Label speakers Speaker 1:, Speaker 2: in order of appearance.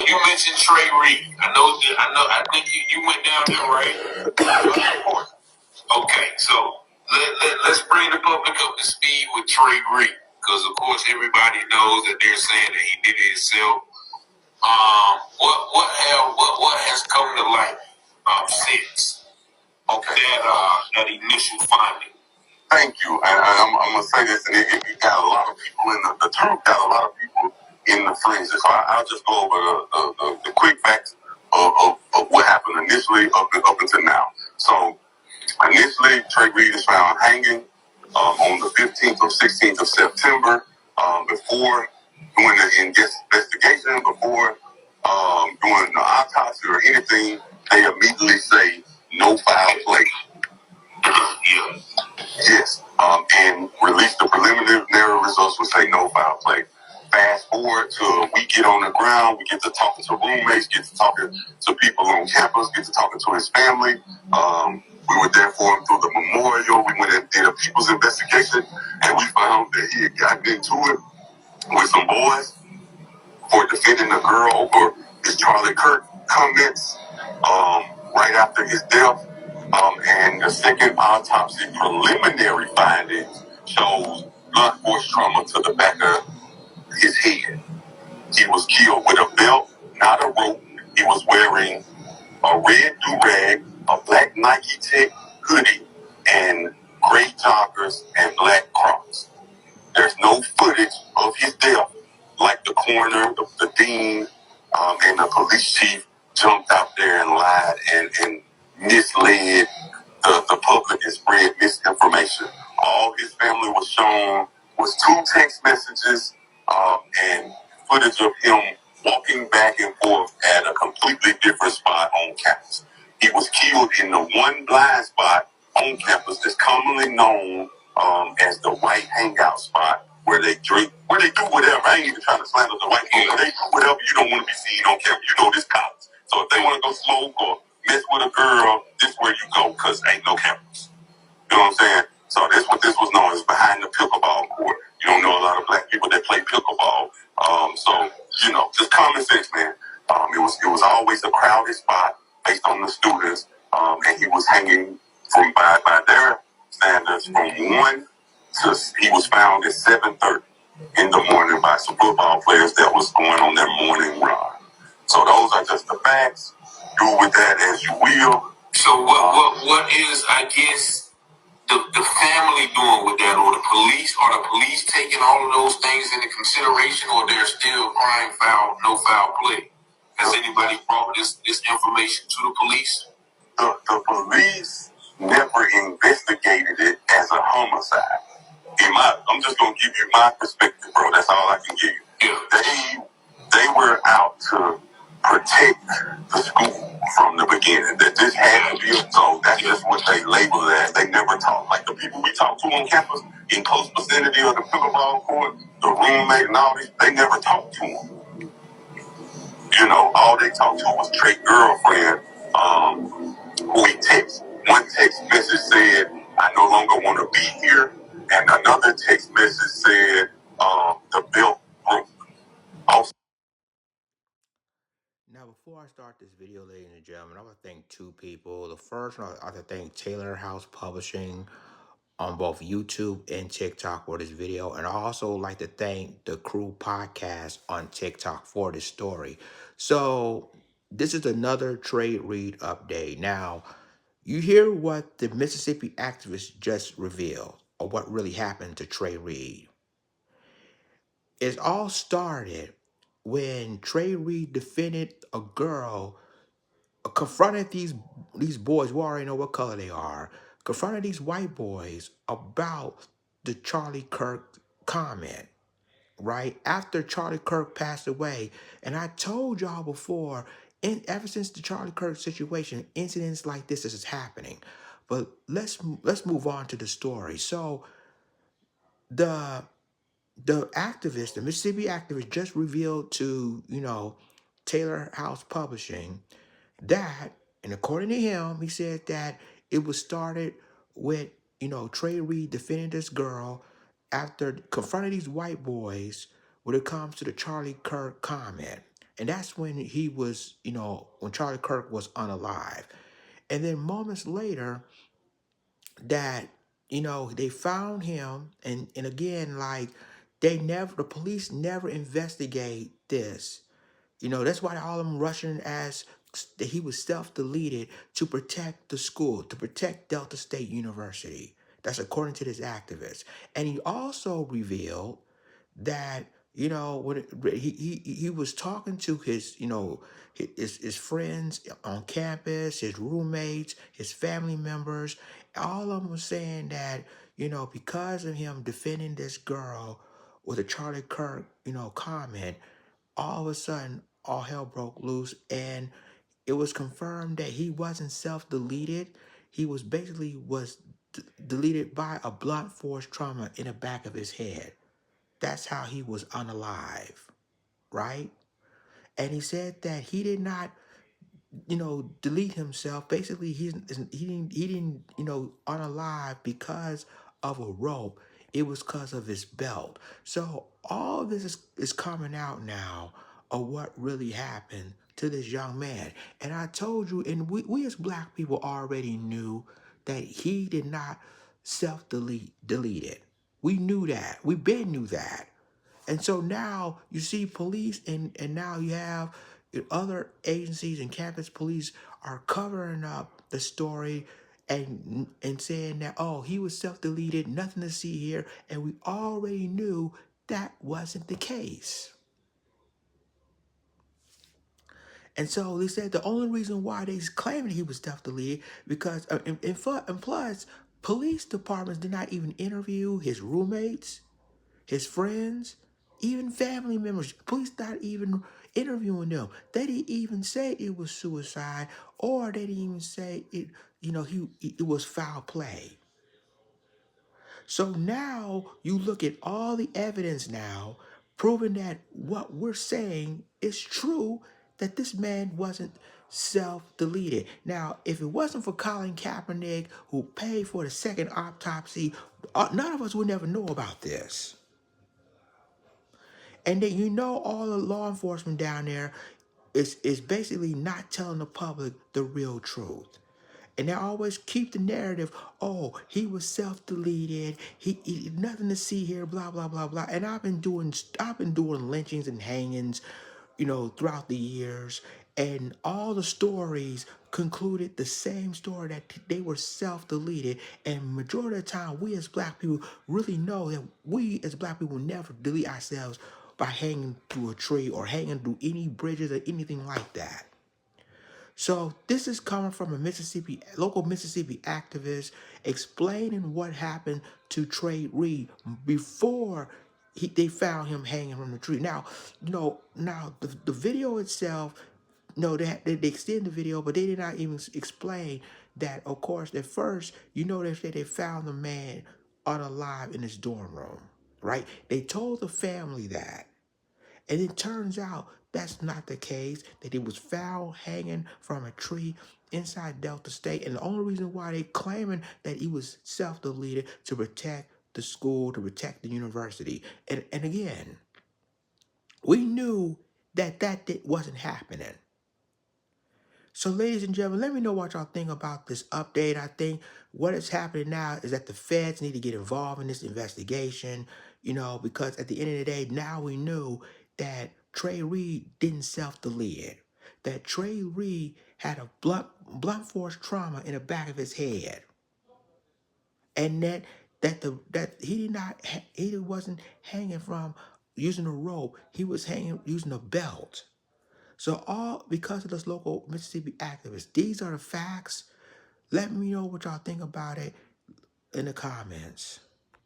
Speaker 1: you mentioned Trey Reed. I think you went down there, right? Okay, so let's bring the public up to speed with Trey Reed, because of course everybody knows that they're saying that he did it himself. What has come to light since that initial finding?
Speaker 2: Thank you. I'm going to say this, and it got a lot of people in the truth got a lot of people in the frenzy. So I'll just go over the quick facts of what happened initially up until now. So initially, Trey Reed is found hanging on the 15th or 16th of September. Before doing the investigation, before doing the autopsy or anything, they immediately say no foul play.
Speaker 1: Yeah.
Speaker 2: Yes, and release the preliminary results would say no foul play. Fast forward to we get on the ground, we get to talking to roommates, get to talking to people on campus, get to talking to his family. We were there for him through the memorial. We went and did a people's investigation, and we found that he had gotten into it with some boys for defending a girl over his Charlie Kirk comments right after his death. And the second autopsy preliminary findings shows blunt force trauma to the back of his head. He was killed with a belt, not a rope. He was wearing a red do-rag, a black Nike Tech hoodie, and gray joggers and black Crocs. There's no footage of his death, like the coroner, the dean, and the police chief jumped out there and lied and misled the public and spread misinformation. All his family was shown was 2 text messages and footage of him walking back and forth at a completely different spot on campus. He was killed in the one blind spot on campus that's commonly known as the white hangout spot, where they drink, where they do whatever. I ain't even trying to slander the white people. They do whatever you don't want to be seen on campus. You know this college. So if they want to go smoke or mess with a girl, this is where you go, because ain't no campus. You know what I'm saying? So that's what this was known as, behind the pickleball court. You don't know a lot of black people that play pickleball. So, you know, just common sense, man. It was always a crowded spot based on the students, and he was hanging by their standards from 1 to, he was found at 7:30 in the morning by some football players that was going on their morning run. So those are just the facts. Do with that as you will.
Speaker 1: So what is, I guess, the family doing with that, or the police? Are the police taking all of those things into consideration, or they're still crying foul, no foul play? Has anybody brought this information to the police?
Speaker 2: The police never investigated it as a homicide. I'm just gonna give you my perspective, bro. That's all I can give you.
Speaker 1: Yeah.
Speaker 2: They were out to protect the school from the beginning. That this had to be so. That's just what they labeled it as. They never talked, like the people we talked to on campus in close vicinity of the pickleball court, the roommate and all these. They never talked to them. You know, all they talked to was Trey's girlfriend, who he texted. One text message said, "I no longer want to be here," and another text message said, "The belt broke." Also,
Speaker 3: now, before I start this video, ladies and gentlemen, I want to thank 2 people. The first one, I want to thank Taylor House Publishing on both YouTube and TikTok for this video. And I also like to thank the Crew Podcast on TikTok for this story. So this is another Trey Reed update. Now, you hear what the Mississippi activist just revealed, or what really happened to Trey Reed. It all started when Trey Reed defended a girl, confronted these boys, we already know what color they are, confronted these white boys about the Charlie Kirk comment, right? After Charlie Kirk passed away. And I told y'all before, ever since the Charlie Kirk situation, incidents like this is happening. But let's move on to the story. So the activist, the Mississippi activist, just revealed to, Taylor House Publishing that, and according to him, he said that it was started with, Trey Reed defending this girl after confronting these white boys when it comes to the Charlie Kirk comment. And that's when he was, when Charlie Kirk was unalive. And then moments later, that they found him, and again, like, the police never investigate this. That's why all of them rushing as that he was self-deleted to protect the school, to protect Delta State University. That's according to this activist. And he also revealed that he was talking to his his friends on campus, his roommates, his family members. All of them were saying that because of him defending this girl with a Charlie Kirk comment, all of a sudden all hell broke loose, and it was confirmed that he wasn't self-deleted. He was basically deleted by a blunt force trauma in the back of his head. That's how he was unalive, right? And he said that he did not, delete himself. Basically, he didn't, unalive because of a rope. It was because of his belt. So all this is coming out now of what really happened to this young man. And I told you, and we as black people already knew that he did not delete it. We knew that. We been knew that. And so now you see police, and now you have other agencies and campus police are covering up the story and saying that, oh, he was self-deleted, nothing to see here. And we already knew that wasn't the case. And so they said the only reason why they claiming he was self-deleted because, and plus, police departments did not even interview his roommates, his friends, even family members. Police not even interviewing them. They didn't even say it was suicide, or they didn't even say it. It was foul play. So now you look at all the evidence now, proving that what we're saying is true. That this man wasn't self-deleted. Now, if it wasn't for Colin Kaepernick, who paid for the second autopsy, none of us would never know about this. And then all the law enforcement down there is basically not telling the public the real truth. And they always keep the narrative, oh, he was self-deleted, he nothing to see here, blah, blah, blah, blah. And I've been doing lynchings and hangings, throughout the years. And all the stories concluded the same story, that they were self-deleted. And majority of the time, we as black people really know that we as black people never delete ourselves by hanging through a tree or hanging through any bridges or anything like that. So this is coming from a local Mississippi activist explaining what happened to Trey Reed before they found him hanging from the tree. Now, the video itself, no, they extend the video, but they did not even explain that. Of course, at first, they said they found the man unalive in his dorm room, right? They told the family that. And it turns out that's not the case, that he was found hanging from a tree inside Delta State. And the only reason why they claiming that he was self-deleted to protect the school, to protect the university. And again, we knew that wasn't happening. So, ladies and gentlemen, let me know what y'all think about this update. I think what is happening now is that the feds need to get involved in this investigation, because at the end of the day, now we knew that Trey Reed didn't self-delete it, that Trey Reed had a blunt force trauma in the back of his head, and that he wasn't hanging from using a rope, he was hanging using a belt. So all because of this local Mississippi activist. These are the facts. Let me know what y'all think about it in the comments.